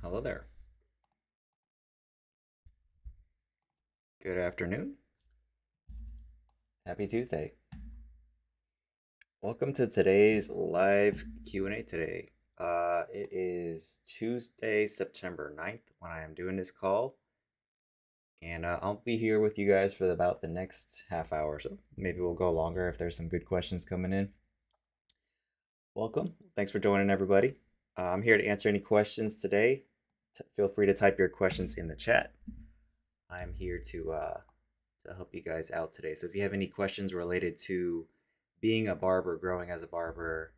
Hello there. Good afternoon. Happy Tuesday. Welcome to today's live Q&A today. It is Tuesday, September 9th when I am doing this call. And I'll be here with you guys for about the next half hour or so. Maybe we'll go longer if there's some good questions coming in. Welcome. Thanks for joining, everybody. I'm here to answer any questions today. Feel free to type your questions in the chat. I'm here to help you guys out today. So if you have any questions related to being a barber, growing as a barber,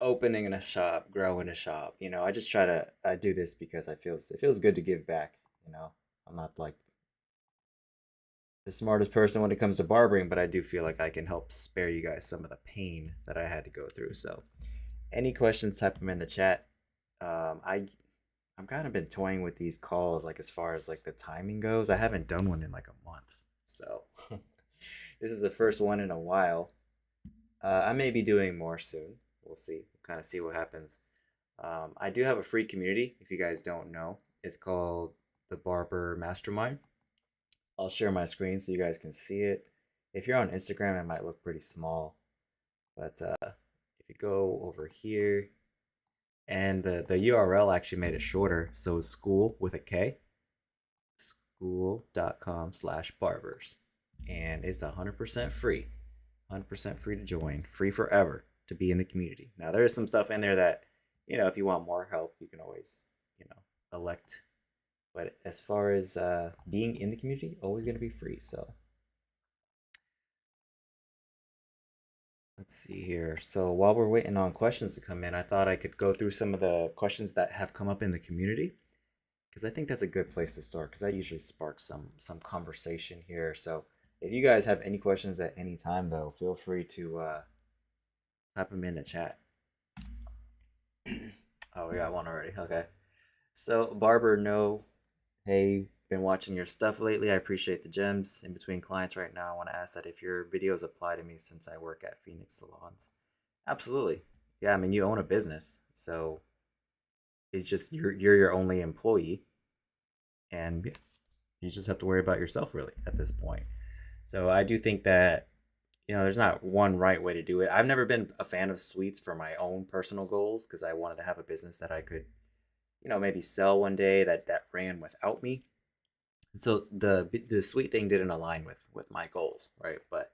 opening a shop, growing a shop, I do this because it feels good to give back. I'm not like the smartest person when it comes to barbering, but I do feel like I can help spare you guys some of the pain that I had to go through. So any questions, type them in the chat. I've kind of been toying with these calls, like as far as like the timing goes. I haven't done one in like a month, so this is the first one in a while. I may be doing more soon. We'll see. We'll kind of see what happens. I do have a free community. If you guys don't know, it's called the Barber Mastermind. I'll share my screen so you guys can see it. If you're on Instagram, it might look pretty small, but if you go over here, and the URL actually made it shorter, so it's school with a K, school.com/barbers. And it's 100% free. 100% free to join, free forever to be in the community. Now, there is some stuff in there that, if you want more help, you can always, elect. But as far as being in the community, always going to be free. So let's see here. So while we're waiting on questions to come in, I thought I could go through some of the questions that have come up in the community because I think that's a good place to start because that usually sparks some conversation here. So if you guys have any questions at any time, though, feel free to type them in the chat. Oh, we got one already. Okay. So Barber, no, hey, been watching your stuff lately. I appreciate the gems in between clients right now. I want to ask that if your videos apply to me since I work at Phoenix Salons. Absolutely. Yeah, I mean you own a business, so it's just you're your only employee, and yeah, you just have to worry about yourself really at this point. So I do think that there's not one right way to do it. I've never been a fan of suites for my own personal goals because I wanted to have a business that I could, maybe sell one day that ran without me. And so the suite thing didn't align with my goals, right? But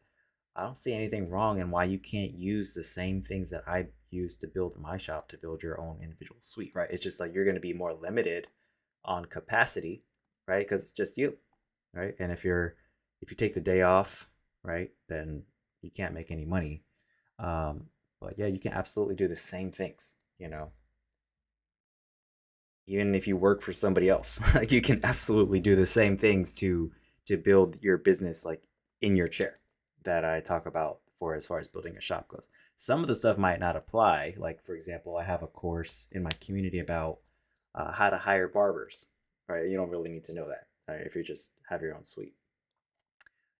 I don't see anything wrong in why you can't use the same things that I use to build my shop to build your own individual suite, right? It's just like you're going to be more limited on capacity, right? Because it's just you, right? And if you take the day off, right, then you can't make any money. But yeah, you can absolutely do the same things. Even if you work for somebody else, like you can absolutely do the same things to build your business like in your chair that I talk about for as far as building a shop goes. Some of the stuff might not apply. Like for example, I have a course in my community about how to hire barbers. Right, you don't really need to know that, right, if you just have your own suite.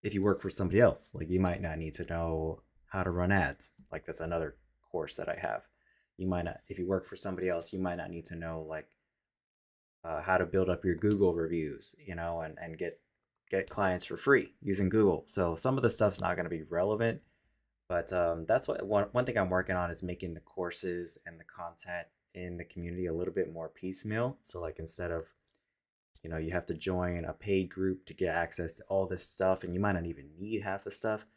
If you work for somebody else, like you might not need to know how to run ads. Like that's another course that I have. You might not, if you work for somebody else, you might not need to know like how to build up your Google reviews, and get clients for free using Google. So some of the stuff's not going to be relevant, but that's what one thing I'm working on is making the courses and the content in the community a little bit more piecemeal. So like instead of you have to join a paid group to get access to all this stuff, and you might not even need half the stuff.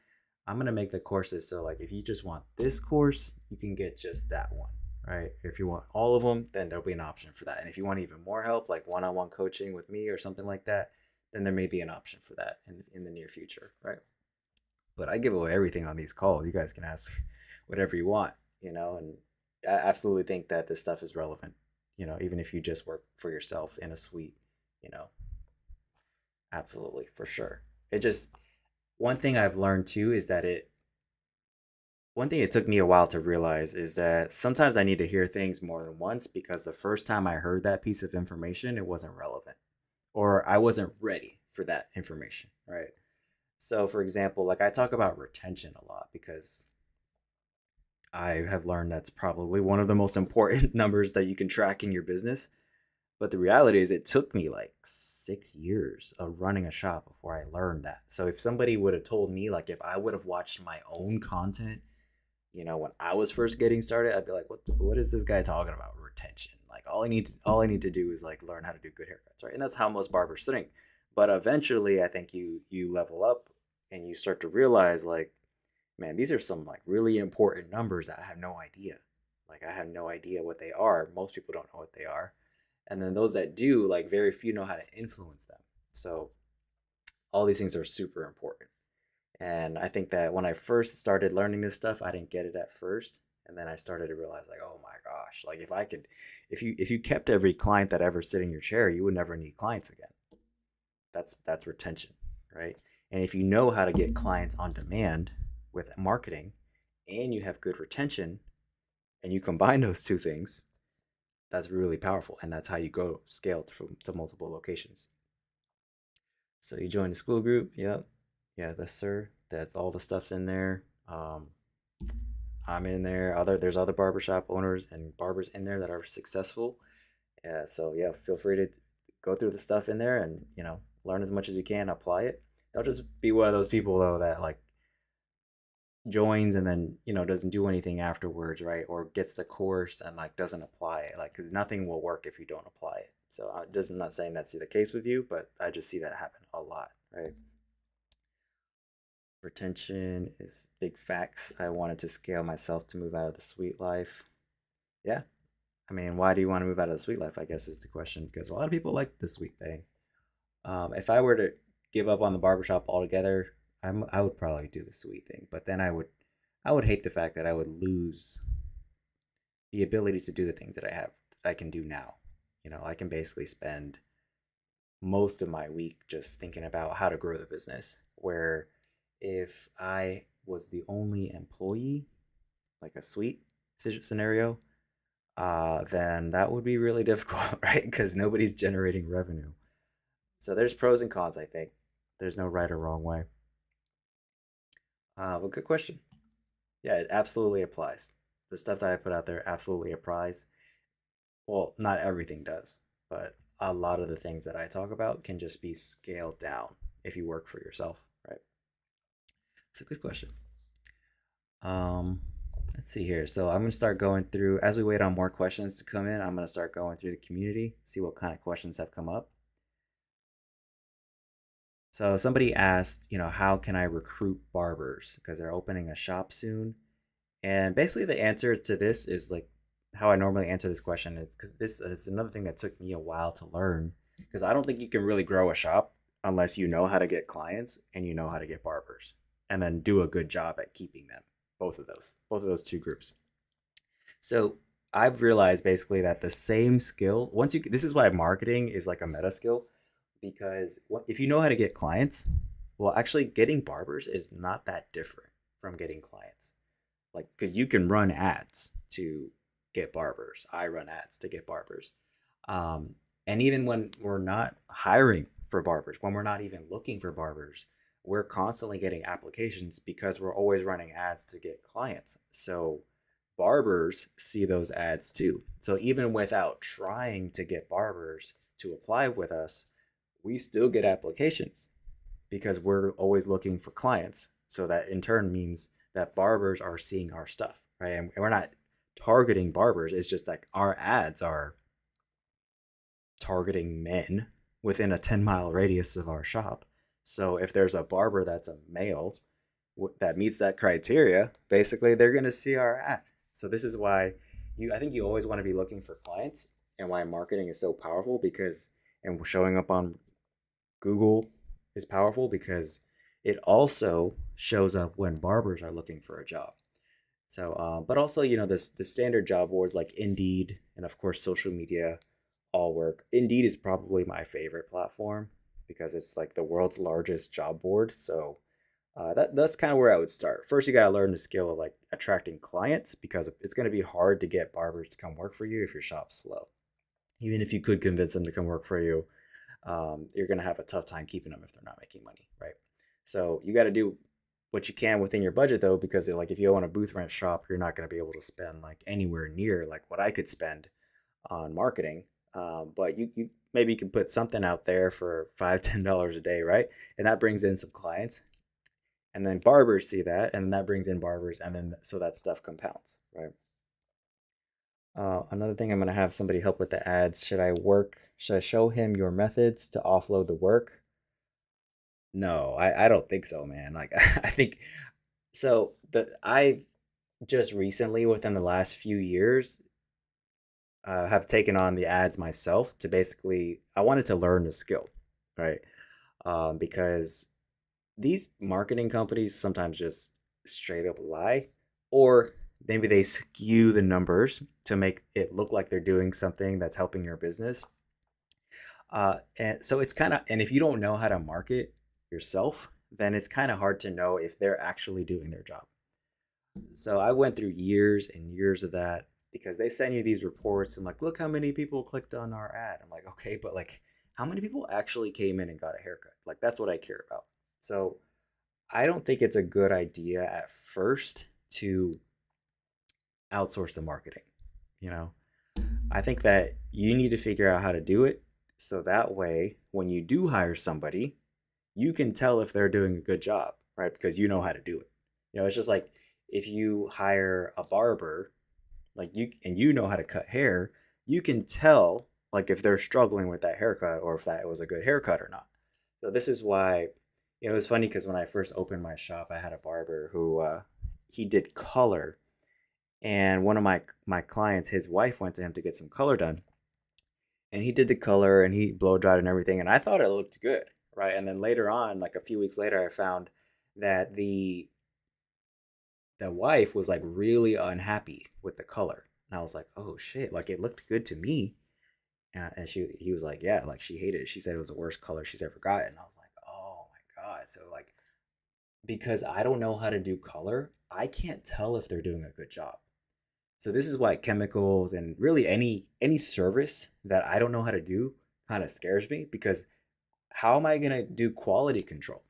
I'm gonna make the courses so like if you just want this course, you can get just that one, right? If you want all of them, then there'll be an option for that. And if you want even more help, like one-on-one coaching with me or something like that, then there may be an option for that in the near future, right? But I give away everything on these calls. You guys can ask whatever you want, and I absolutely think that this stuff is relevant, even if you just work for yourself in a suite, you know, absolutely, for sure. It just, one thing I've learned too is that one thing it took me a while to realize is that sometimes I need to hear things more than once because the first time I heard that piece of information, it wasn't relevant or I wasn't ready for that information, right? So, for example, like I talk about retention a lot because I have learned that's probably one of the most important numbers that you can track in your business. But the reality is, it took me like 6 years of running a shop before I learned that. So if somebody would have told me, like, if I would have watched my own content, when I was first getting started, I'd be like, what is this guy talking about? Retention. Like, all I need to do is like learn how to do good haircuts, right? And that's how most barbers think. But eventually, I think you level up and you start to realize, like, man, these are some like really important numbers that I have no idea. Like, I have no idea what they are. Most people don't know what they are. And then those that do, like, very few know how to influence them. So all these things are super important. And I think that when I first started learning this stuff, I didn't get it at first. And then I started to realize, like, oh my gosh, like, if you kept every client that ever sit in your chair, you would never need clients again. That's retention, right? And if you know how to get clients on demand with marketing, and you have good retention, and you combine those two things, that's really powerful. And that's how you go scale to multiple locations. So you join the school group. Yep. Yeah, yes, sir. That's all the stuff's in there. I'm in there. There's other barbershop owners and barbers in there that are successful. Yeah, so yeah, feel free to go through the stuff in there and learn as much as you can, apply it. I'll just be one of those people though that like joins and then doesn't do anything afterwards, right? Or gets the course and like doesn't apply it, like, because nothing will work if you don't apply it. So I'm not saying that's the case with you, but I just see that happen a lot, right? Retention is big facts. I wanted to scale myself to move out of the sweet life. Yeah. I mean, why do you want to move out of the sweet life, I guess, is the question, because a lot of people like the sweet thing. If I were to give up on the barbershop altogether, I would probably do the sweet thing, but then I would hate the fact that I would lose the ability to do the things that I can do now. I can basically spend most of my week just thinking about how to grow the business. Where if I was the only employee, like a suite scenario, then that would be really difficult, right? Because nobody's generating revenue. So there's pros and cons, I think. There's no right or wrong way. But good question. Yeah, it absolutely applies. The stuff that I put out there absolutely applies. Well, not everything does, but a lot of the things that I talk about can just be scaled down if you work for yourself, right? It's a good question. Um, let's see here. So I'm gonna start going through as we wait on more questions to come in. I'm gonna start going through the community, see what kind of questions have come up. So somebody asked, how can I recruit barbers because they're opening a shop soon? And basically, the answer to this is like how I normally answer this question. It's because this is another thing that took me a while to learn. Because I don't think you can really grow a shop unless you know how to get clients and you know how to get barbers, and then do a good job at keeping them. Both of those two groups. So I've realized basically that the same skill. This is why marketing is like a meta skill, because if you know how to get clients, well, actually, getting barbers is not that different from getting clients, like, because you can run ads to get barbers. I run ads to get barbers. um, and even when we're not hiring for barbers, when we're not even looking for barbers, we're constantly getting applications because we're always running ads to get clients. So barbers see those ads too. So even without trying to get barbers to apply with us, we still get applications because we're always looking for clients. So that in turn means that barbers are seeing our stuff, right? And we're not targeting barbers. It's just like our ads are targeting men within a 10-mile radius of our shop. So if there's a barber that's a male that meets that criteria, basically they're going to see our ad. So this is why I think you always want to be looking for clients, and why marketing is so powerful, because and showing up on Google is powerful because it also shows up when barbers are looking for a job. So, but also, the standard job boards like Indeed and of course social media all work. Indeed is probably my favorite platform because it's like the world's largest job board. So that's kind of where I would start. First, you gotta learn the skill of like attracting clients, because it's gonna be hard to get barbers to come work for you if your shop's slow. Even if you could convince them to come work for you, you're gonna have a tough time keeping them if they're not making money, right? So you got to do what you can within your budget though, because like if you own a booth rent shop, you're not going to be able to spend like anywhere near like what I could spend on marketing. But you maybe you can put something out there for $5-10 a day, right? And that brings in some clients, and then barbers see that, and that brings in barbers, and then so that stuff compounds, right? Another thing, I'm gonna have somebody help with the ads. Should I show him your methods to offload the work? No, I don't think so, man. Like I think so. I just recently, within the last few years, have taken on the ads myself to basically. I wanted to learn the skill, right? Because these marketing companies sometimes just straight up lie, or maybe they skew the numbers to make it look like they're doing something that's helping your business. And so it's kind of, and if you don't know how to market yourself, then it's kind of hard to know if they're actually doing their job. So I went through years and years of that because they send you these reports and like, look how many people clicked on our ad. I'm like, okay, but like, how many people actually came in and got a haircut? Like, that's what I care about. So I don't think it's a good idea at first to outsource the marketing. You know, I think that you need to figure out how to do it so that way when you do hire somebody, you can tell if they're doing a good job, right? Because you know how to do it. It's just like if you hire a barber, like you know how to cut hair, you can tell like if they're struggling with that haircut or if that was a good haircut or not. So this is why, it was funny because when I first opened my shop, I had a barber who he did color, and one of my clients, his wife went to him to get some color done, and he did the color and he blow dried and everything, and I thought it looked good, right? And then later on, like a few weeks later, I found that the wife was like really unhappy with the color, and I was like, oh shit, like it looked good to me. And he was like, yeah, like she hated it. She said it was the worst color she's ever gotten. I was like, oh my god. So like, because I don't know how to do color, I can't tell if they're doing a good job. So this is why chemicals and really any service that I don't know how to do kind of scares me, because how am I going to do quality control?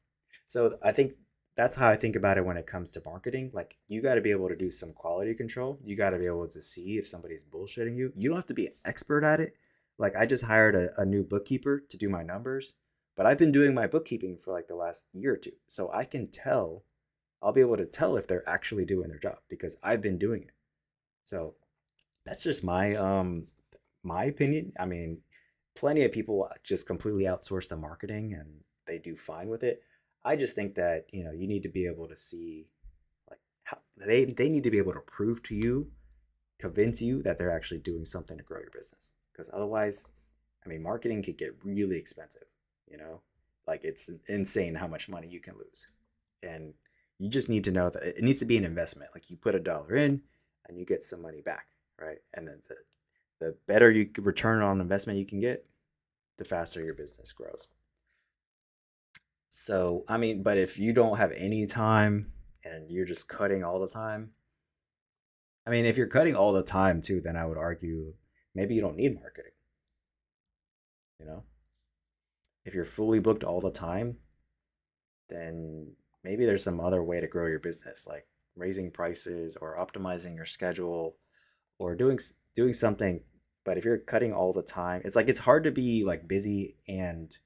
So I think that's how I think about it when it comes to marketing. Like you got to be able to do some quality control. You got to be able to see if somebody's bullshitting you. You don't have to be an expert at it. Like I just hired a new bookkeeper to do my numbers, but I've been doing my bookkeeping for like the last year or two. So I can tell, I'll be able to tell if they're actually doing their job because I've been doing it. So that's just my opinion. I mean, plenty of people just completely outsource the marketing and they do fine with it. I just think that, you need to be able to see like how they need to be able to prove to you, convince you that they're actually doing something to grow your business. Because otherwise, I mean, marketing could get really expensive, you know? Like it's insane how much money you can lose. And you just need to know that it needs to be an investment. Like you put $1 in and you get some money back, right? And then the better you return on investment you can get, the faster your business grows. So, I mean, but if you don't have any time and you're just cutting all the time, I mean, if you're cutting all the time too, then I would argue maybe you don't need marketing, you know? If you're fully booked all the time, then maybe there's some other way to grow your business, like raising prices or optimizing your schedule or doing something. But if you're cutting all the time, it's like it's hard to be like busy and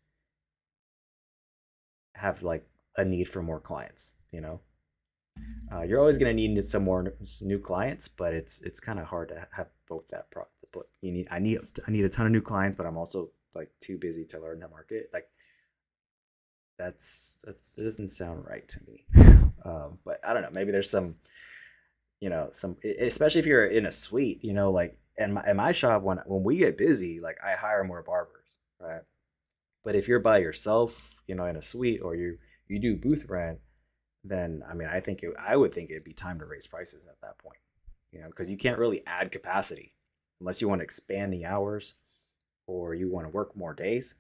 have like a need for more clients, you know? You're always going to need some more new clients, but it's kind of hard to have both that but I need a ton of new clients, but I'm also like too busy to learn the market. Like it doesn't sound right to me. But I don't know, maybe there's some, especially if you're in a suite, like in my shop, when we get busy, like I hire more barbers, right? But if you're by yourself, in a suite, or you do booth rent, then I mean, I would think it'd be time to raise prices at that point, because you can't really add capacity unless you want to expand the hours or you want to work more days.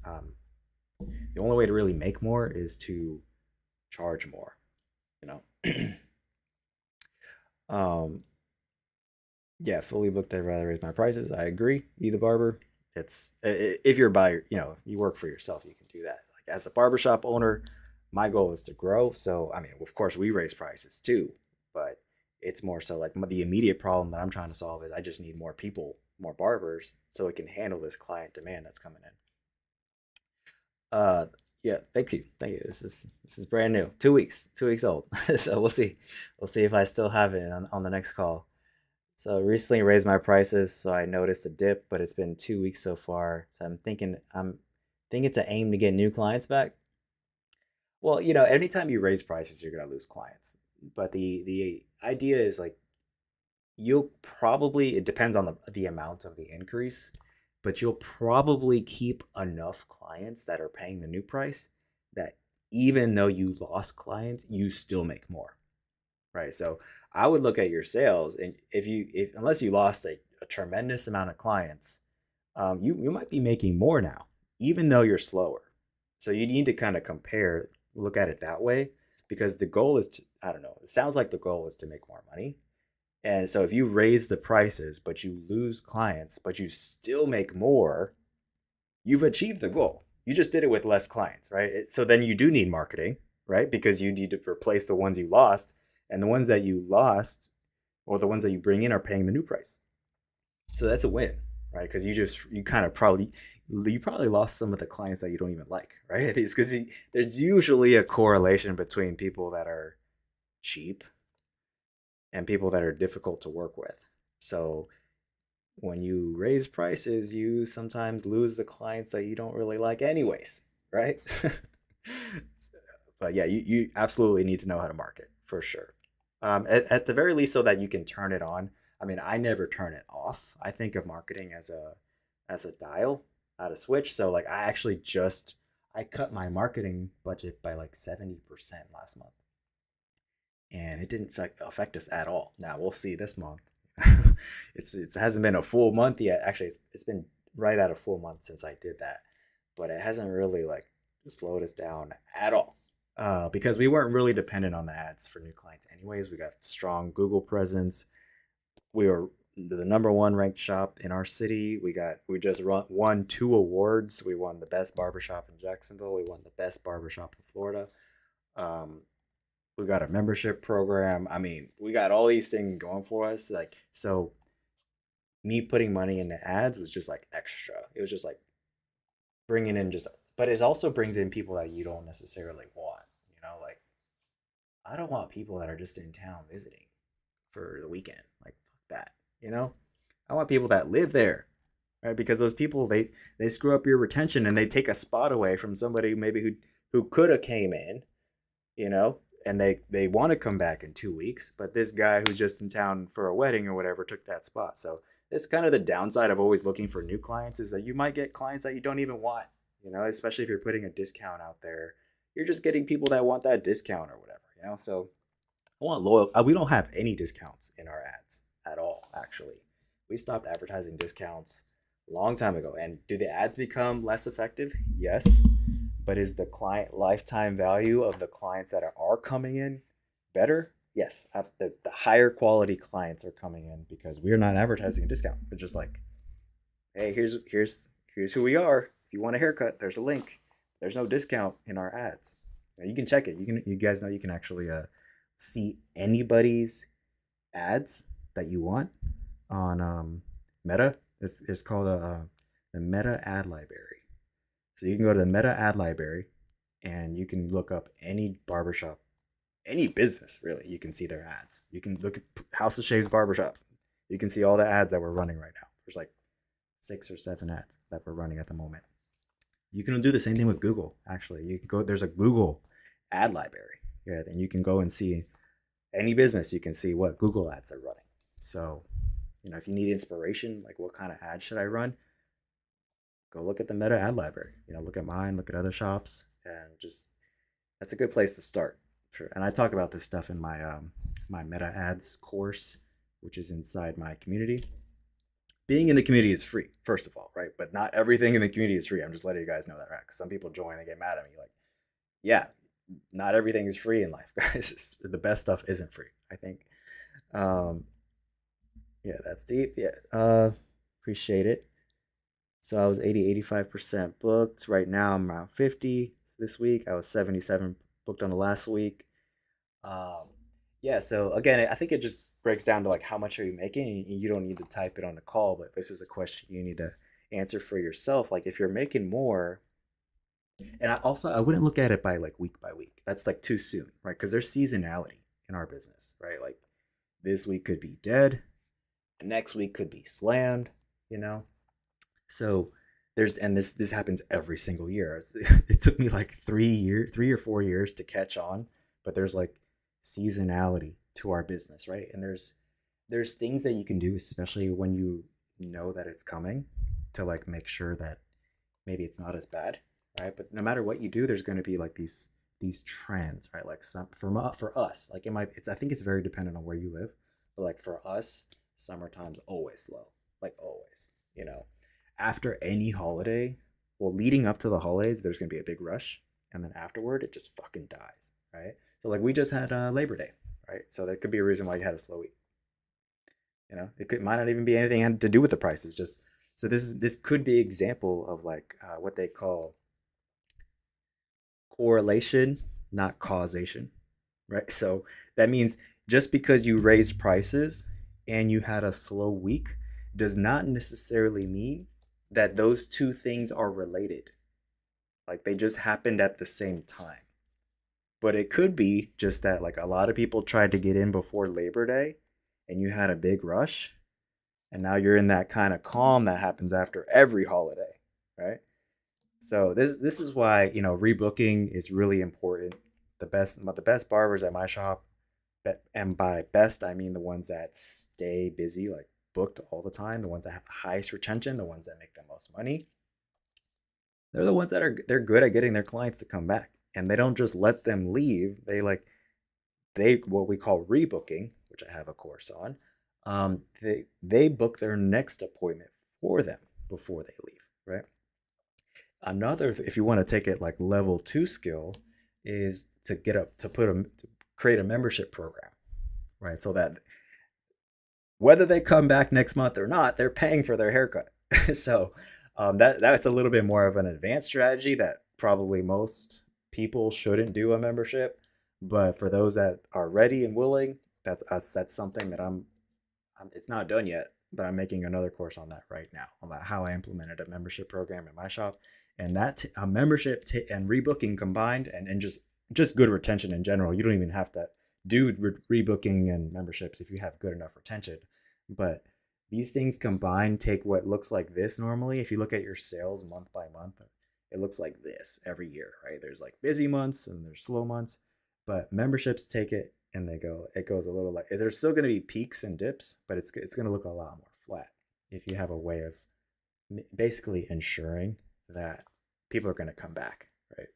Um, the only way to really make more is to charge more, you know. um, yeah, fully booked, I'd rather raise my prices. I agree. Be the barber. It's if you're by, you work for yourself, you can do that. Like as a barbershop owner, My goal is to grow. So, I mean, of course, we raise prices too, but it's more so like the immediate problem that I'm trying to solve is I just need more people, more barbers, so it can handle this client demand that's coming in. Uh, yeah, thank you, thank you. This is brand new, 2 weeks, 2 weeks old. So we'll see if I still have it on the next call. So I recently raised my prices, so I noticed a dip, but it's been 2 weeks so far. So I'm thinking to aim to get new clients back. Well, anytime you raise prices, you're gonna lose clients. But the idea is like you'll probably, it depends on the amount of the increase, but you'll probably keep enough clients that are paying the new price that even though you lost clients, you still make more, right? So I would look at your sales, and if unless you lost a tremendous amount of clients, you might be making more now, even though you're slower. So you need to kind of compare, look at it that way, because the goal is to, I don't know, it sounds like the goal is to make more money. And so if you raise the prices, but you lose clients, but you still make more, you've achieved the goal. You just did it with less clients, right? So then you do need marketing, right? Because you need to replace the ones you lost, and the ones that you lost or the ones that you bring in are paying the new price. So that's a win, right? Because you kind of probably you probably lost some of the clients that you don't even like, right? It's because there's usually a correlation between people that are cheap and people that are difficult to work with. So when you raise prices, you sometimes lose the clients that you don't really like, anyways, right? But yeah, you absolutely need to know how to market for sure. At the very least, so that you can turn it on. I mean, I never turn it off. I think of marketing as a dial, not a switch. So like, I cut my marketing budget by like 70% last month, and it didn't affect us at all. Now we'll see this month. It hasn't been a full month yet. Actually, it's been right at a full month since I did that, but it hasn't really like slowed us down at all. Because we weren't really dependent on the ads for new clients, anyways. We got strong Google presence. We were the number one ranked shop in our city. We just won 2 awards. We won the best barbershop in Jacksonville. We won the best barbershop in Florida. Um, we got a membership program. I mean, we got all these things going for us. Like, so me putting money into ads was just like extra. It was just like bringing in just, but it also brings in people that you don't necessarily want. Like I don't want people that are just in town visiting for the weekend. Like fuck that. You know, I want people that live there, right? Because those people they screw up your retention and they take a spot away from somebody maybe who could have came in, you know, and they want to come back in 2 weeks, but this guy who's just in town for a wedding or whatever took that spot. So it's kind of the downside of always looking for new clients is that you might get clients that you don't even want, especially if you're putting a discount out there. You're just getting people that want that discount or whatever. So I want loyal. We don't have any discounts in our ads at all, actually. We stopped advertising discounts a long time ago. And do the ads become less effective? Yes. But is the client lifetime value of the clients that are coming in better? Yes. The higher quality clients are coming in because we're not advertising a discount. We're just like, hey, here's who we are. If you want a haircut, there's a link. There's no discount in our ads. Now, you can check it. You guys know you can actually see anybody's ads that you want on Meta. It's called the Meta Ad Library. So you can go to the Meta Ad Library and you can look up any barbershop, any business really. You can see their ads. You can look at House of Shaves Barbershop. You can see all the ads that we're running right now. There's like 6 or 7 ads that we're running at the moment. You can do the same thing with Google. Actually, you can go. There's a Google Ad Library. Yeah, then you can go and see any business. You can see what Google ads they're running. So, if you need inspiration, like what kind of ad should I run, go look at the Meta Ad Library. Look at mine, look at other shops, and just that's a good place to start. And I talk about this stuff in my Meta Ads course, which is inside my community. Being in the community is free, first of all, right? But not everything in the community is free. I'm just letting you guys know that, right? Because some people join and get mad at me, like, yeah, not everything is free in life, guys. The best stuff isn't free, I think. Um, yeah, that's deep. Yeah, appreciate it. So I was 85% booked. Right now I'm around 50. This week I was 77% booked on the last week. Um, yeah, so again, I think it just breaks down to like how much are you making? And you don't need to type it on the call, but this is a question you need to answer for yourself. Like if you're making more, and I wouldn't look at it by like week by week. That's like too soon, right? Because there's seasonality in our business, right? Like this week could be dead, next week could be slammed, you know. So there's and this happens every single year. It took me like 3 or 4 years to catch on, but there's like seasonality to our business, right? And there's things that you can do, especially when you know that it's coming, to like make sure that maybe it's not as bad, right? But no matter what you do, there's going to be like these trends, right? Like some for us, like it's I think it's very dependent on where you live, but like for us, summertime's always slow, like always, you know. After any holiday, well, leading up to the holidays, there's going to be a big rush, and then afterward, it just fucking dies, right? So like we just had Labor Day, right? So that could be a reason why you had a slow week. You know, it might not even be anything to do with the prices. Just so this could be an example of like what they call correlation, not causation, right? So that means just because you raised prices and you had a slow week does not necessarily mean that those two things are related. Like they just happened at the same time. But it could be just that like a lot of people tried to get in before Labor Day and you had a big rush and now you're in that kind of calm that happens after every holiday, right? So this is why, you know, rebooking is really important. The best barbers at my shop, and by best I mean the ones that stay busy, like booked all the time, the ones that have the highest retention, the ones that make the most money. They're the ones that they're good at getting their clients to come back, and they don't just let them leave. They what we call rebooking, which I have a course on. They book their next appointment for them before they leave, right? Another, if you want to take it like level two skill, is to get up to create a membership program, right? So that whether they come back next month or not, they're paying for their haircut. So that's a little bit more of an advanced strategy that probably most people shouldn't do a membership. But for those that are ready and willing, that's something that it's not done yet, but I'm making another course on that right now about how I implemented a membership program in my shop, and that a membership and rebooking combined, and just good retention in general. You don't even have to do rebooking and memberships if you have good enough retention, but these things combined take what looks like this normally. If you look at your sales month by month, it looks like this every year, right? There's like busy months and there's slow months, but memberships take it and it goes a little like there's still going to be peaks and dips, but it's going to look a lot more flat if you have a way of basically ensuring that people are going to come back, right?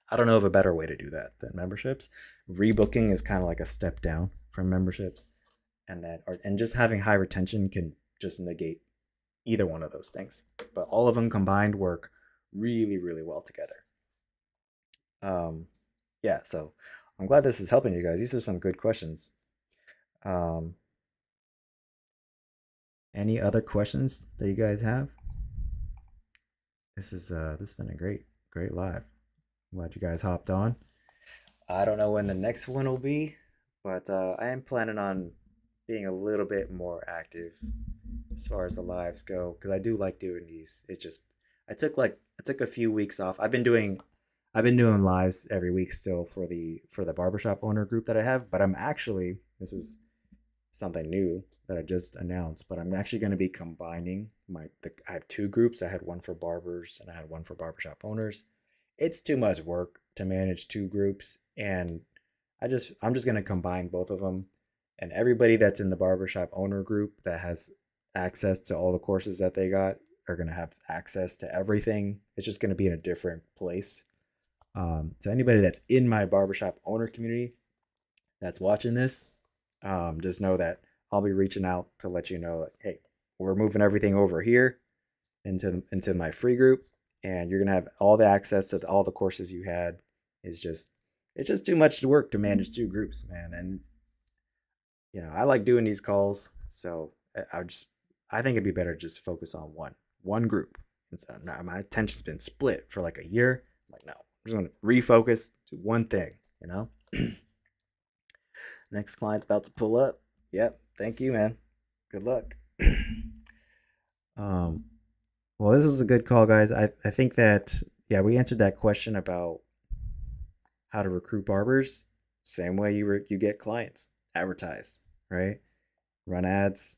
I don't know of a better way to do that than memberships. Rebooking is kind of like a step down from memberships, and just having high retention can just negate either one of those things. But all of them combined work really, really well together. Um, yeah, so I'm glad this is helping you guys. These are some good questions. Um, any other questions that you guys have? This has been a great live. I'm glad you guys hopped on. I don't know when the next one will be, but I am planning on being a little bit more active as far as the lives go because I do like doing these. It just I took a few weeks off. I've been doing lives every week still for the barbershop owner group that I have, but I'm actually this is something new that I just announced, but I'm actually going to be combining I have two groups. I had one for barbers and I had one for barbershop owners. It's too much work to manage two groups, and I'm just going to combine both of them, and everybody that's in the barbershop owner group that has access to all the courses that they got are going to have access to everything. It's just going to be in a different place. So anybody that's in my barbershop owner community that's watching this, just know that I'll be reaching out to let you know, like, hey, we're moving everything over here into my free group, and you're gonna have all the access to all the courses you had. It's just too much work to manage two groups, man. And I like doing these calls, so I think it'd be better to just focus on one group. So now my attention's been split for like a year. I'm like, no, just gonna refocus to one thing, you know? Next client's about to pull up. Yep. Thank you, man. Good luck. um, well, this was a good call, guys. I think that, yeah, we answered that question about how to recruit barbers. Same way you get clients. Advertise, right? Run ads,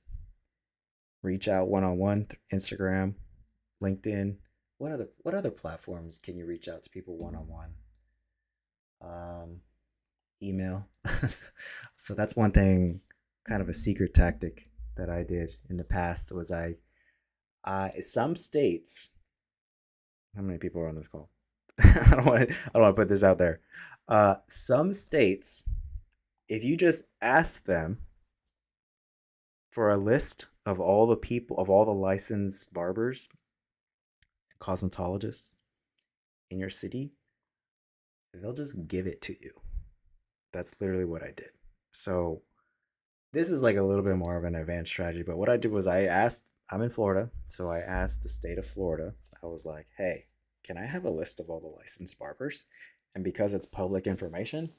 reach out one on one, Instagram, LinkedIn. What other platforms can you reach out to people one on one? Um, Email. So that's one thing, kind of a secret tactic that I did in the past was some states. How many people are on this call? I don't want to put this out there. Some states, if you just ask them for a list of all the people of all the licensed barbers, cosmetologists in your city, they'll just give it to you. That's literally what I did. So this is like a little bit more of an advanced strategy, but what I did was I'm in Florida, so I asked the state of Florida. I was like, "Hey, can I have a list of all the licensed barbers?" And because it's public information,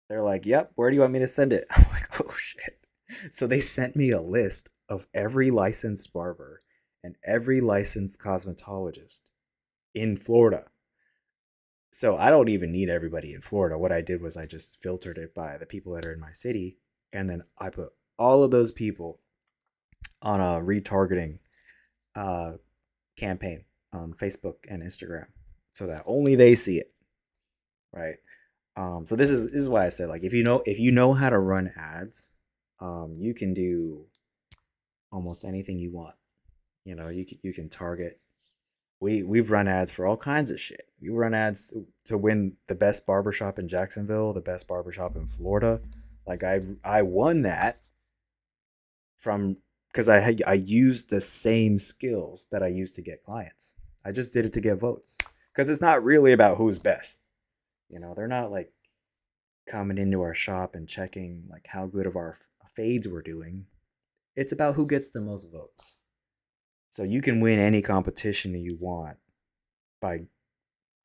they're like, "Yep, where do you want me to send it?" I'm like, "Oh shit." So they sent me a list of every licensed barber and every licensed cosmetologist in Florida. So I don't even need everybody in Florida. What I did was I just filtered it by the people that are in my city, and then I put all of those people on a retargeting uh, campaign on Facebook and Instagram, so that only they see it, right? So this is why I said, like, if you know how to run ads, you can do almost anything you want. You can target. We've run ads for all kinds of shit. We run ads to win the best barbershop in Jacksonville, the best barbershop in Florida. Like I won that from because I used the same skills that I used to get clients. I just did it to get votes because it's not really about who's best. They're not like coming into our shop and checking like how good of our fades we're doing. It's about who gets the most votes. So you can win any competition that you want by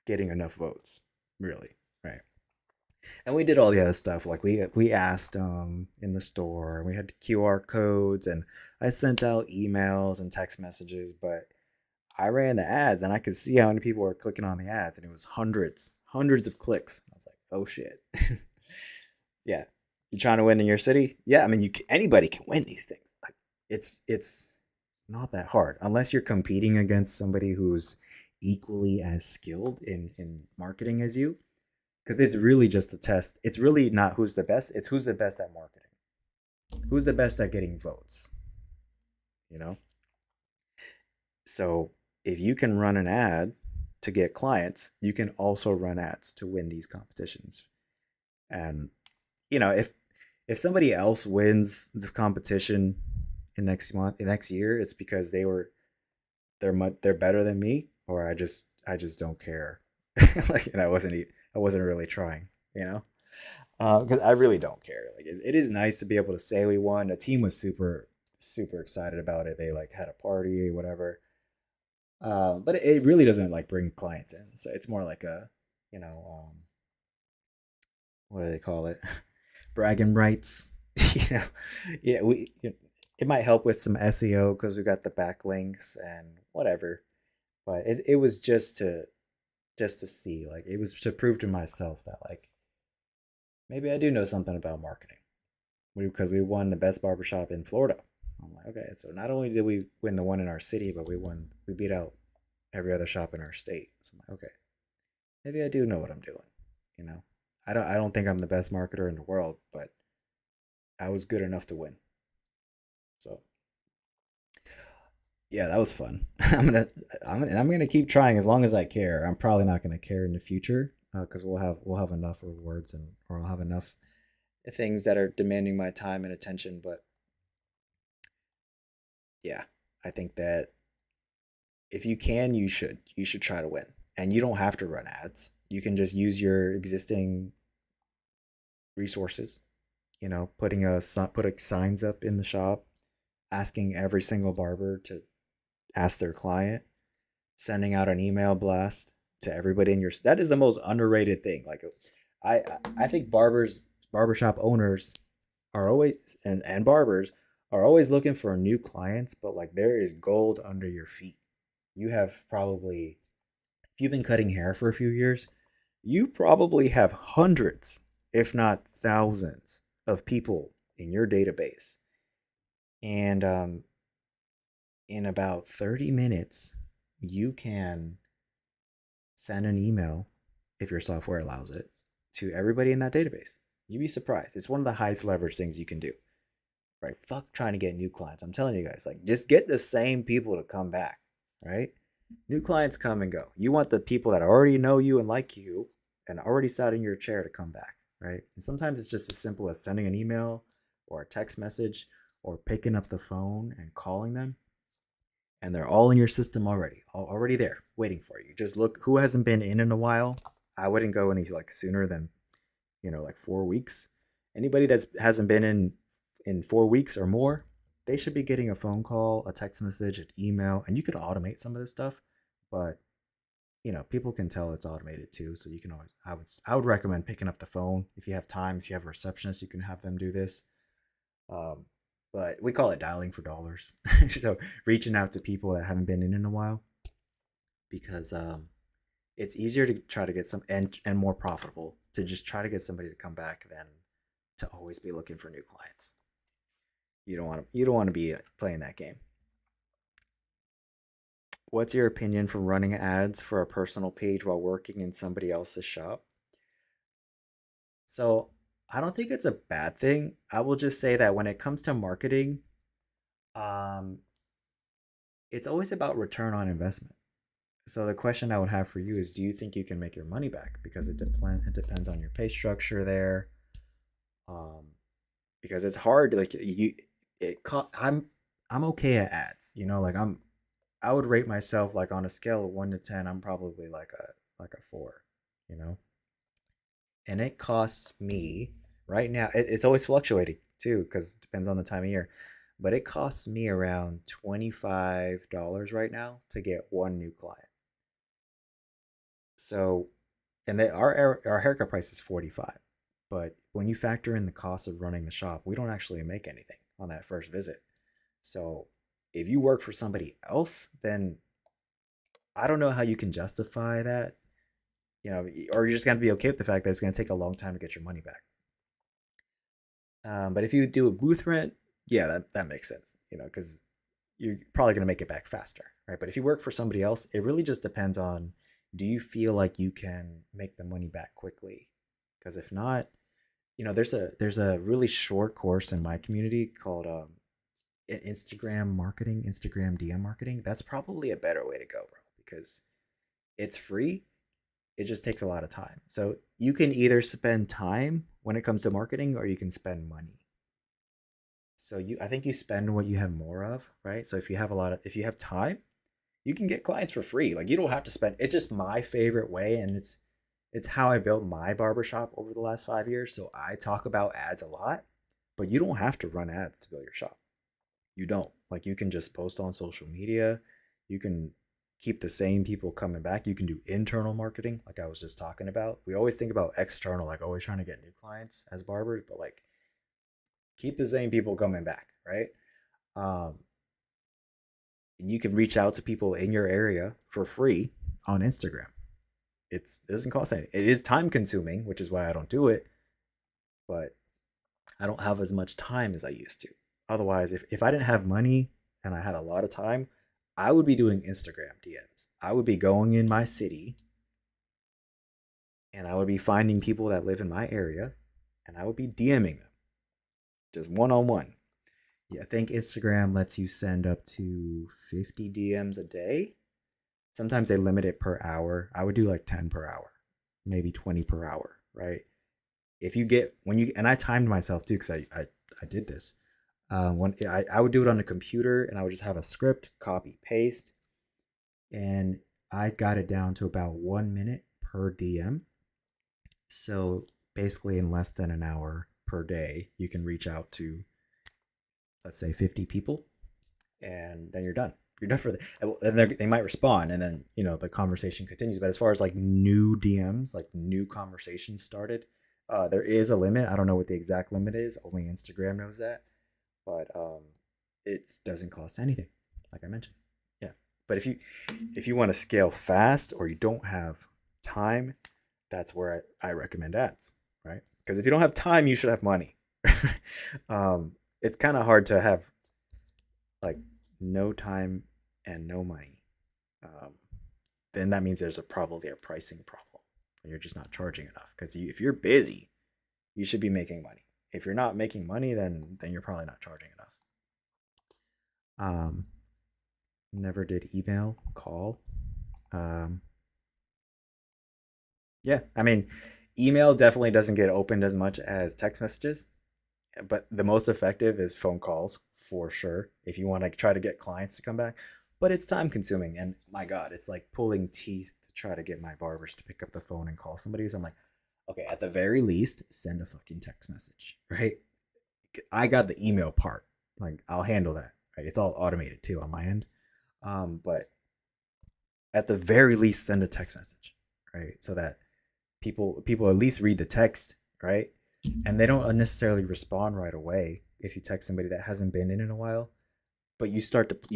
getting enough votes, really, right? And we did all the other stuff. Like we asked in the store, and we had QR codes, and I sent out emails and text messages. But I ran the ads, and I could see how many people were clicking on the ads, and it was hundreds of clicks. I was like, oh shit. Yeah, you trying to win in your city? Yeah, I mean, anybody can win these things. Like it's not that hard unless you're competing against somebody who's equally as skilled in marketing as you, because it's really just a test. It's really not who's the best, it's who's the best at marketing, who's the best at getting votes, you know? So if you can run an ad to get clients, you can also run ads to win these competitions. And if somebody else wins this competition in next year, it's because they're better than me, or I just don't care. Like, and I wasn't really trying, you know, because I really don't care. Like, it is nice to be able to say we won. The team was super excited about it. They like had a party, whatever. But it really doesn't like bring clients in. So it's more like a, you know, what do they call it? Bragging rights. you know, yeah, it might help with some SEO because we got the backlinks and whatever. But it was just to see, like, it was to prove to myself that, like, maybe I do know something about marketing, because we won the best barbershop in Florida. I'm like, okay, so not only did we win the one in our city, but we beat out every other shop in our state. So I'm like, okay, maybe I do know what I'm doing. You know, I don't think I'm the best marketer in the world, but I was good enough to win. So yeah, that was fun. I'm gonna keep trying as long as I care. I'm probably not gonna care in the future because we'll have enough rewards, or I'll have enough things that are demanding my time and attention. But yeah, I think that if you can, you should try to win, and you don't have to run ads. You can just use your existing resources. Putting signs up in the shop, asking every single barber to ask their client, sending out an email blast. to everybody in your. That is the most underrated thing. Like, I I think barbershop owners are always and barbers are always looking for new clients, but like there is gold under your feet. You have probably, if you've been cutting hair for a few years, you probably have hundreds, if not thousands, of people in your database. And in about 30 minutes, you can send an email, if your software allows it, to everybody in that database. You'd be surprised. It's one of the highest leverage things you can do, right? Fuck trying to get new clients. I'm telling you guys, like, just get the same people to come back, right? New clients come and go. You want the people that already know you and like you and already sat in your chair to come back, right? And sometimes it's just as simple as sending an email or a text message or picking up the phone and calling them, and they're all in your system already, already there, waiting for you. Just look who hasn't been in a while. I wouldn't go any like sooner than, like 4 weeks. Anybody that hasn't been in 4 weeks or more, they should be getting a phone call, a text message, an email, and you could automate some of this stuff, but people can tell it's automated too. So you can always, I would recommend picking up the phone if you have time. If you have a receptionist, you can have them do this. Um, but we call it dialing for dollars. So reaching out to people that haven't been in a while, because it's easier to try to get some, and more profitable to just try to get somebody to come back than to always be looking for new clients. You don't want to be playing that game. What's your opinion from running ads for a personal page while working in somebody else's shop? So I don't think it's a bad thing. I will just say that when it comes to marketing, um, it's always about return on investment. So the question I would have for you is, do you think you can make your money back? Because it depends on your pay structure there. Um, because it's hard. Like I'm okay at ads. Like I would rate myself like on a scale of 1 to 10. I'm probably like a 4. You know, and it costs me right now. It's always fluctuating too because it depends on the time of year. But it costs me around $25 right now to get one new client. So, and our haircut price is 45. But when you factor in the cost of running the shop, we don't actually make anything on that first visit. So, if you work for somebody else, then I don't know how you can justify that, or you're just going to be okay with the fact that it's going to take a long time to get your money back. But if you do a booth rent, yeah, that makes sense, because you're probably going to make it back faster, right? But if you work for somebody else, it really just depends on, do you feel like you can make the money back quickly? Because if not, there's a really short course in my community called Instagram marketing, Instagram DM marketing. That's probably a better way to go, bro, because it's free. It just takes a lot of time. So you can either spend time when it comes to marketing, or you can spend money. So I think you spend what you have more of, right? So if you have time, you can get clients for free. Like, you don't have to spend. It's just my favorite way, and it's how I built my barbershop over the last 5 years. So I talk about ads a lot, but you don't have to run ads to build your shop. You don't. Like, you can just post on social media. You can keep the same people coming back. You can do internal marketing, like I was just talking about. We always think about external, like always trying to get new clients as barbers, but like, keep the same people coming back, right? Um, and you can reach out to people in your area for free on Instagram. It doesn't cost anything. It is time consuming, which is why I don't do it, but I don't have as much time as I used to. Otherwise, if I didn't have money and I had a lot of time, I would be doing Instagram DMs. I would be going in my city and I would be finding people that live in my area and I would be DMing them just one on one. Yeah, I think Instagram lets you send up to 50 DMs a day. Sometimes they limit it per hour. I would do like 10 per hour, maybe 20 per hour, right? If you get, and I timed myself too, because I did this. When I would do it on the computer, and I would just have a script, copy, paste, and I got it down to about 1 minute per DM. So basically, in less than an hour per day, you can reach out to, let's say, 50 people, and then you're done. You're done for the, and they might respond, and then the conversation continues. But as far as like new DMs, like new conversations started, there is a limit. I don't know what the exact limit is. Only Instagram knows that, but it doesn't cost anything, like I mentioned. Yeah, but if you want to scale fast or you don't have time, that's where I recommend ads, right? Because if you don't have time, you should have money. It's kind of hard to have like no time and no money. Um, then that means there's probably a pricing problem. You're just not charging enough. Because if you're busy, you should be making money. If you're not making money, then you're probably not charging enough. Um, Never did email, call. Um, yeah, I mean, email definitely doesn't get opened as much as text messages, but the most effective is phone calls for sure if you want to try to get clients to come back. But it's time consuming, and my God, it's like pulling teeth to try to get my barbers to pick up the phone and call somebody. So I'm like, okay, at the very least, send a fucking text message, right? I got the email part. Like I'll handle that. Right? It's all automated too on my end. But at the very least, send a text message, right? So that people at least read the text, right? And they don't necessarily respond right away if you text somebody that hasn't been in a while, but you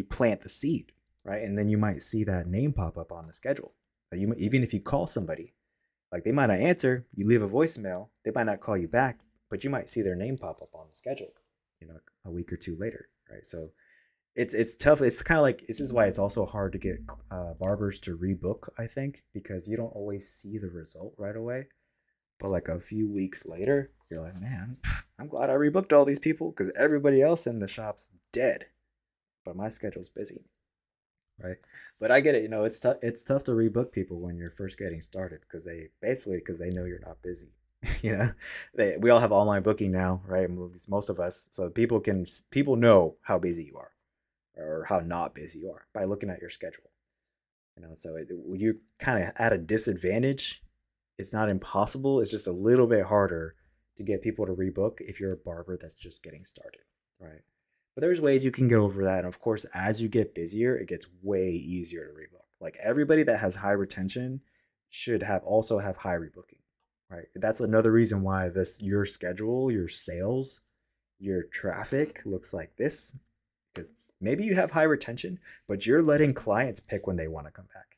plant the seed, right? And then you might see that name pop up on the schedule. Even if you call somebody, like they might not answer, you leave a voicemail, they might not call you back, but you might see their name pop up on the schedule, a week or two later, right? So it's tough. It's kind of like this is why it's also hard to get barbers to rebook, I think, because you don't always see the result right away. But like a few weeks later, you're like, man, I'm glad I rebooked all these people because everybody else in the shop's dead, but my schedule's busy, right? But I get it. It's tough. It's tough to rebook people when you're first getting started because they know you're not busy. you know, we all have online booking now, right? Most of us, so people know how busy you are or how not busy you are by looking at your schedule. So you kind of at a disadvantage. It's not impossible. It's just a little bit harder to get people to rebook if you're a barber that's just getting started, right? But there's ways you can get over that. And of course, as you get busier, it gets way easier to rebook. Like everybody that has high retention should have high rebooking, right? That's another reason why your schedule, your sales, your traffic looks like this. Because maybe you have high retention, but you're letting clients pick when they want to come back.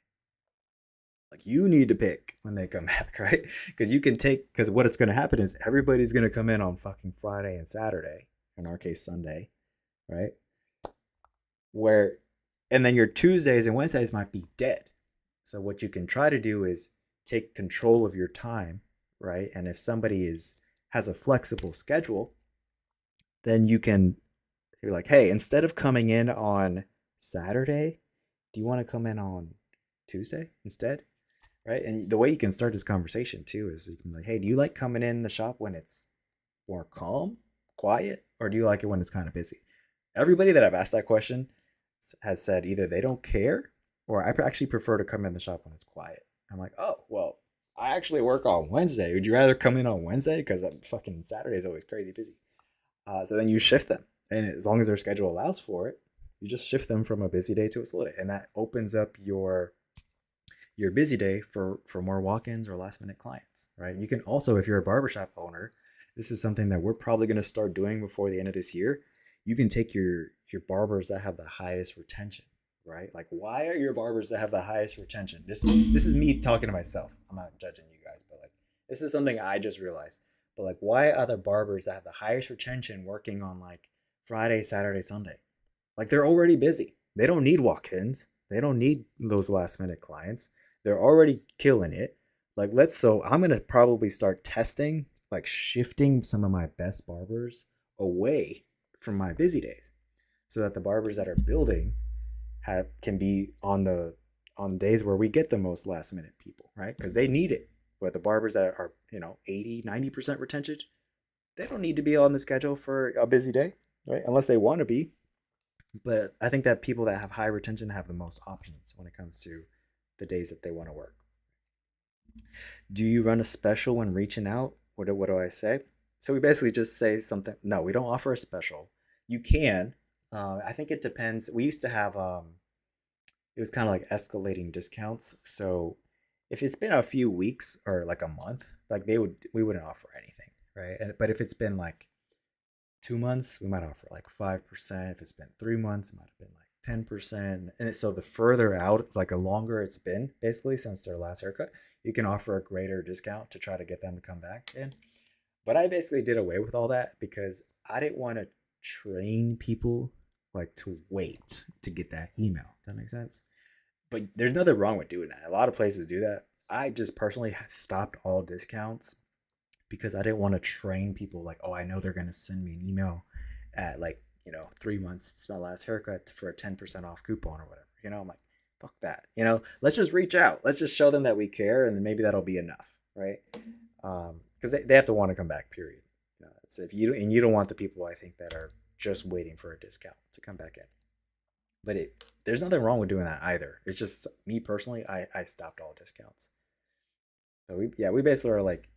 Like you need to pick when they come back, right? Because what it's going to happen is everybody's going to come in on fucking Friday and Saturday, in our case Sunday, right? Where, and then your Tuesdays and Wednesdays might be dead. So what you can try to do is take control of your time, right? And if somebody has a flexible schedule, then you're like, hey, instead of coming in on Saturday, do you want to come in on Tuesday instead? Right. And the way you can start this conversation too is you can be like, hey, do you like coming in the shop when it's more calm, quiet, or do you like it when it's kind of busy? Everybody that I've asked that question has said either they don't care or I actually prefer to come in the shop when it's quiet. I'm like, oh, well, I actually work on Wednesday. Would you rather come in on Wednesday? Because fucking Saturday is always crazy busy. So then you shift them. And as long as their schedule allows for it, you just shift them from a busy day to a slow day. And that opens up your busy day for more walk-ins or last minute clients, right? You can also, if you're a barbershop owner, this is something that we're probably going to start doing before the end of this year. You can take your barbers that have the highest retention, right? Like, why are your barbers that have the highest retention? This is me talking to myself. I'm not judging you guys, but like this is something I just realized. But like, why are the barbers that have the highest retention working on like Friday, Saturday, Sunday? Like they're already busy. They don't need walk-ins. They don't need those last minute clients. They're already killing it. So I'm going to probably start testing, like shifting some of my best barbers away from my busy days so that the barbers that are building can be on days where we get the most last minute people, right? Because they need it. But the barbers that are, 80-90% retention, they don't need to be on the schedule for a busy day, right? Unless they want to be. But I think that people that have high retention have the most options when it comes to the days that they want to work. Do you run a special when reaching out? What do I say? So we basically just say something. No, we don't offer a special. You can. I think it depends. We used to have. it was kind of like escalating discounts. So if it's been a few weeks or like a month, like we wouldn't offer anything, right? But if it's been like 2 months, we might offer like 5%. If it's been 3 months, it might have been like 10%. And so the further out, like the longer it's been, basically since their last haircut, you can offer a greater discount to try to get them to come back in. But I basically did away with all that because I didn't want to train people like to wait to get that email. Does that make sense? But there's nothing wrong with doing that. A lot of places do that. I just personally stopped all discounts because I didn't want to train people like, oh, I know they're gonna send me an email at like, 3 months. It's my last haircut for a 10% off coupon or whatever. I'm like, fuck that. Let's just reach out. Let's just show them that we care, and then maybe that'll be enough, right? Because they have to want to come back. Period. So if you don't want the people I think that are just waiting for a discount to come back in. But there's nothing wrong with doing that either. It's just me personally, I stopped all discounts. So we basically are like,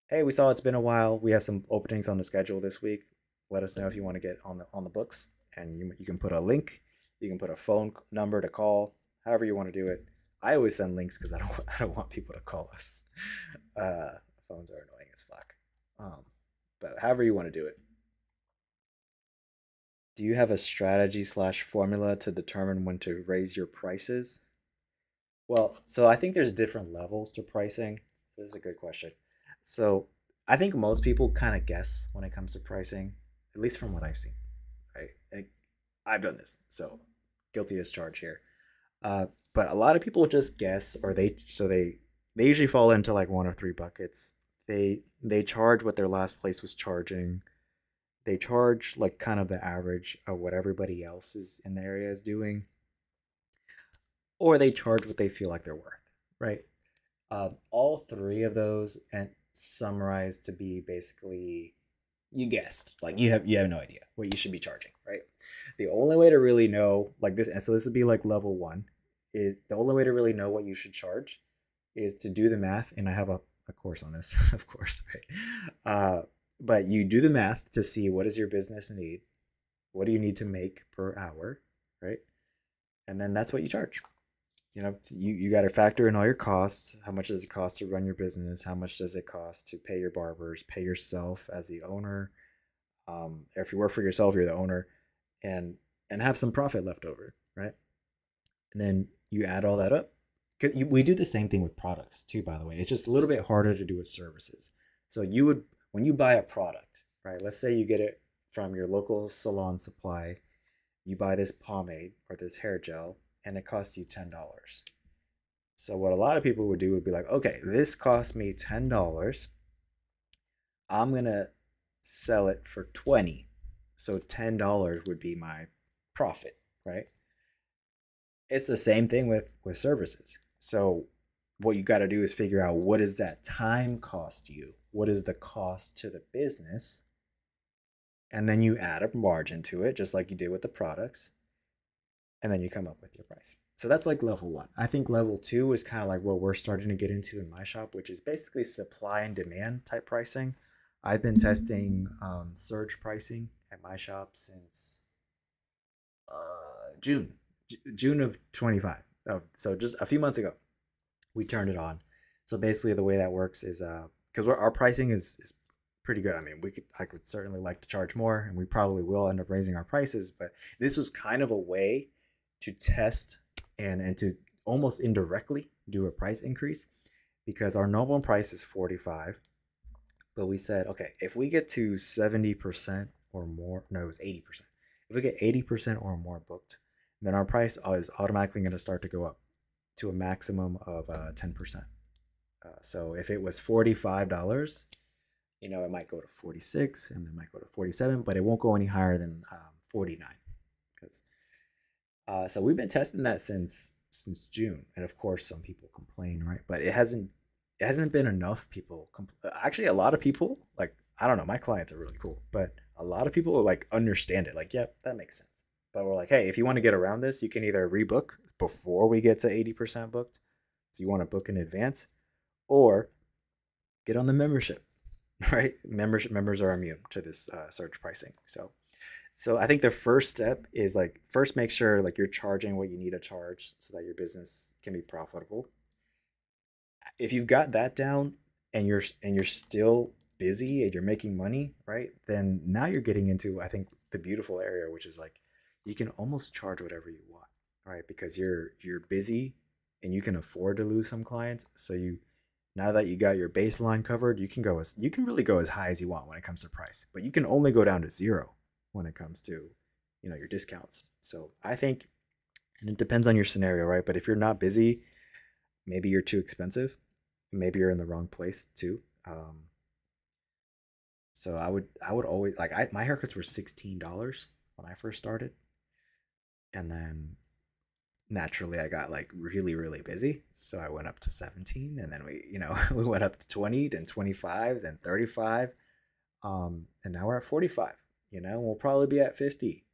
hey, we saw it's been a while. We have some openings on the schedule this week. Let us know if you want to get on the books, and you can put a link. You can put a phone number to call, however you want to do it. I always send links because I don't want people to call us. Phones are annoying as fuck. But however you want to do it. Do you have a strategy/formula to determine when to raise your prices? Well, so I think there's different levels to pricing. So this is a good question. So I think most people kind of guess when it comes to pricing, at least from what I've seen, right? I've done this, so guilty as charged here. But a lot of people just guess, or they usually fall into like one or three buckets. They charge what their last place was charging. They charge like kind of the average of what everybody else is in the area is doing, or they charge what they feel like they're worth, right? All three of those and summarized to be basically, you guessed, like you have no idea what you should be charging, right? The only way to really know like this, and so this would be like level one, is the only way to really know what you should charge is to do the math, and I have a course on this, of course, right? But you do the math to see what does your business need, what do you need to make per hour, right? And then that's what you charge. You got to factor in all your costs. How much does it cost to run your business? How much does it cost to pay your barbers, pay yourself as the owner? If you work for yourself, you're the owner, and have some profit left over, right? And then you add all that up. We do the same thing with products too, by the way. It's just a little bit harder to do with services. So when you buy a product, right? Let's say you get it from your local salon supply. You buy this pomade or this hair gel, and it costs you $10. So what a lot of people would do would be like, okay, this cost me $10. I'm gonna sell it for 20. So $10 would be my profit, right? It's the same thing with services. So what you got to do is figure out what does that time cost you? What is the cost to the business? And then you add a margin to it, just like you did with the products. And then you come up with your price. So that's like level one. I think level two is kind of like what we're starting to get into in my shop, which is basically supply and demand type pricing. I've been testing surge pricing at my shop since June, June of 25. Oh, so just a few months ago, we turned it on. So basically, the way that works is because our pricing is pretty good. I mean, I could certainly like to charge more, and we probably will end up raising our prices. But this was kind of a way to test and to almost indirectly do a price increase, because our normal price is 45, but we said, okay, if we get to 70% or more, no, it was 80%. If we get 80% or more booked, then our price is automatically going to start to go up to a maximum of 10%. So if it was $45, it might go to 46, and then it might go to 47, but it won't go any higher than 49. Because so we've been testing that since June, and of course some people complain, right? But it hasn't been enough people. Actually, a lot of people, like, I don't know, my clients are really cool, but a lot of people like understand it. Like, yep, that makes sense. But we're like, hey, if you want to get around this, you can either rebook before we get to 80% booked. So you want to book in advance, or get on the membership, right? Members are immune to this surge pricing. So So I think the first step is like first make sure like you're charging what you need to charge so that your business can be profitable. If you've got that down and you're still busy and you're making money, right? Then now you're getting into I think the beautiful area, which is like you can almost charge whatever you want, right? Because you're busy and you can afford to lose some clients. So you now that you got your baseline covered, you can really go as high as you want when it comes to price, but you can only go down to zero when it comes to your discounts. So I think, and it depends on your scenario, right? But if you're not busy, maybe you're too expensive, maybe you're in the wrong place too. So I would always like my haircuts were $16 when I first started, and then naturally I got like really really busy, so I went up to 17, and then we went up to 20, then 25, then 35, and now we're at 45. We'll probably be at 50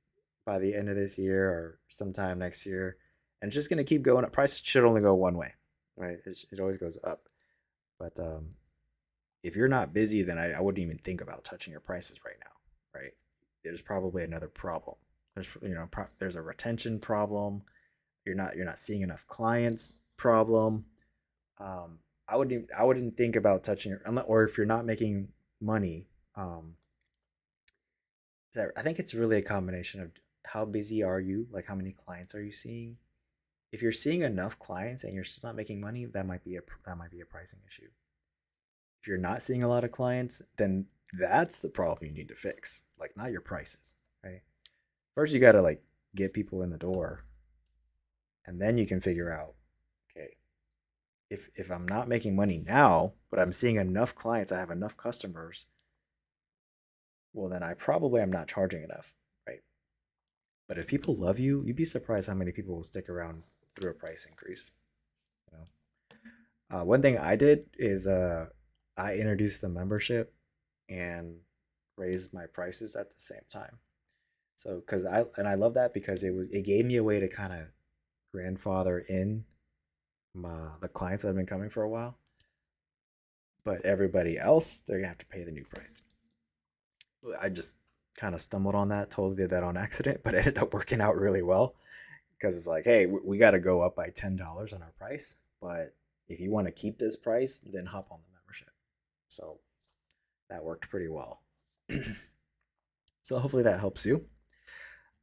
by the end of this year or sometime next year, and it's just gonna keep going up. Price should only go one way, right? It always goes up, but if you're not busy, then I wouldn't even think about touching your prices right now, right? There's probably another problem. There's a retention problem. You're not seeing enough clients problem. I wouldn't think about touching your, or if you're not making money. I think it's really a combination of how busy are you, like how many clients are you seeing. If you're seeing enough clients and you're still not making money, that might be a pricing issue. If you're not seeing a lot of clients, then that's the problem you need to fix. Like not your prices, right? First you got to like get people in the door, and then you can figure out, okay, if I'm not making money now, but I'm seeing enough clients, I have enough customers, well then I probably am not charging enough, right? But if people love you, you'd be surprised how many people will stick around through a price increase. You one thing I did is I introduced the membership and raised my prices at the same time. So because I love that because it gave me a way to kind of grandfather in the clients that have been coming for a while, but everybody else they're gonna have to pay the new price. I just kind of stumbled on that, totally did that on accident, but it ended up working out really well because it's like, hey, we got to go up by $10 on our price, but if you want to keep this price, then hop on the membership. So that worked pretty well. So hopefully that helps you.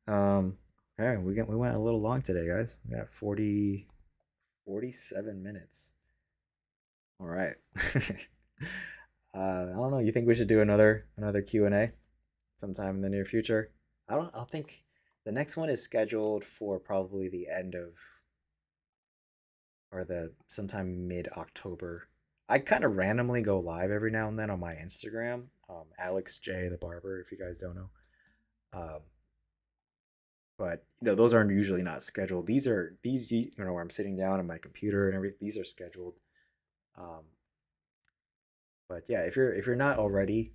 Um, okay, we went a little long today, guys. We got 47 minutes. All right. I don't know. You think we should do another Q&A sometime in the near future? I don't think the next one is scheduled for probably the end of or the sometime mid October. I kind of randomly go live every now and then on my Instagram, Alex J the Barber, if you guys don't know. Um, but those aren't usually not scheduled. These where I'm sitting down on my computer and everything. These are scheduled. Um, but yeah, if you're not already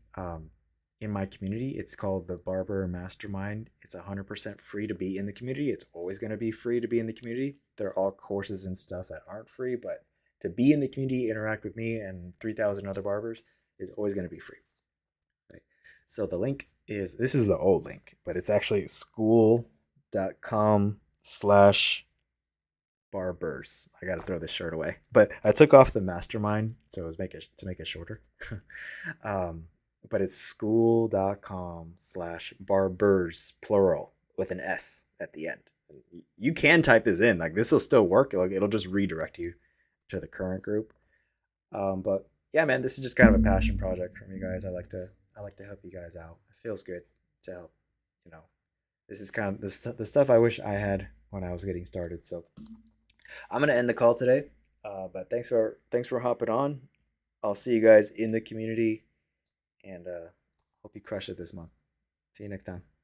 in my community, it's called the Barber Mastermind. It's 100% free to be in the community. It's always going to be free to be in the community. There are all courses and stuff that aren't free, but to be in the community, interact with me and 3,000 other barbers is always going to be free. Right. So the link this is the old link, but it's actually school.com/barbers. I got to throw this shirt away, but I took off the mastermind, so it was to make it shorter. um, but it's school.com/barbers plural with an S at the end. You can type this in, like this will still work. It'll just redirect you to the current group. But yeah, man, this is just kind of a passion project for me, guys. I like to help you guys out. It feels good to help. You know, this is kind of the stuff I wish I had when I was getting started. So I'm gonna end the call today. But thanks for hopping on. I'll see you guys in the community, and hope you crush it this month. See you next time.